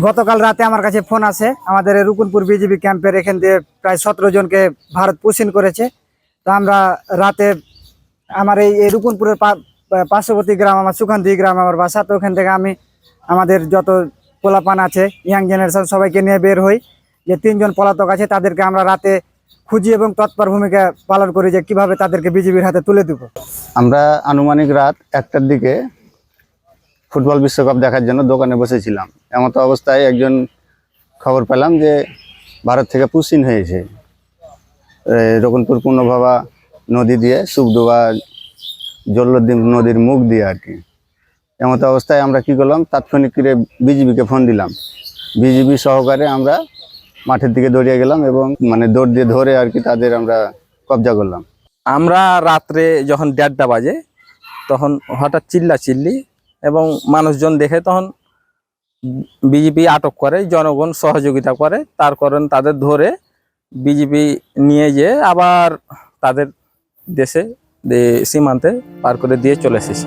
গতকাল রাতে আমার কাছে ফোন আসে, আমাদের এই রুকুনপুর বিজিবি ক্যাম্পের এখান দিয়ে প্রায় 17 জনকে ভারত পুশিন করেছে। তো আমরা রাতে আমার এই রুকুনপুরের পার্শ্ববর্তী গ্রাম, আমার সুখান্দি গ্রাম আমার বাসা। তো ওখান থেকে আমি আমাদের যত পোলাপান আছে, ইয়াং জেনারেশন, সবাইকে নিয়ে বের হই। যে 3 জন পলাতক আছে তাদেরকে আমরা রাতে খুঁজি এবং তৎপর ভূমিকা পালন করি যে কিভাবে তাদেরকে বিজিবির হাতে তুলে দেব। আমরা আনুমানিক রাত 1টার দিকে ফুটবল বিশ্বকাপ দেখার জন্য দোকানে বসেছিলাম। এমতো অবস্থায় একজন খবর পেলাম যে ভারত থেকে পুশিন হয়েছে রকুনপুর পূর্ণভাবা নদী দিয়ে, সুখডোবা জল্লদ্দিন নদীর মুখ দিয়ে আর কি। এমতো অবস্থায় আমরা কি করলাম, তাৎক্ষণিক করে বিজিবিকে ফোন দিলাম। বিজিবি সহকারে আমরা মাঠের দিকে দৌড়িয়ে গেলাম এবং দৌড় দিয়ে ধরে আর কি তাদের আমরা কবজা করলাম। আমরা রাত্রে যখন 1:30 বাজে তখন হঠাৎ চিল্লি এবং মানুষজন দেখে তখন বিজেপি আটক করে, জনগণ সহযোগিতা করে, তার কারণ তাদের ধরে বিজেপি নিয়ে যেয়ে আবার তাদের দেশে সীমান্তে পার করে দিয়ে চলে এসেছে।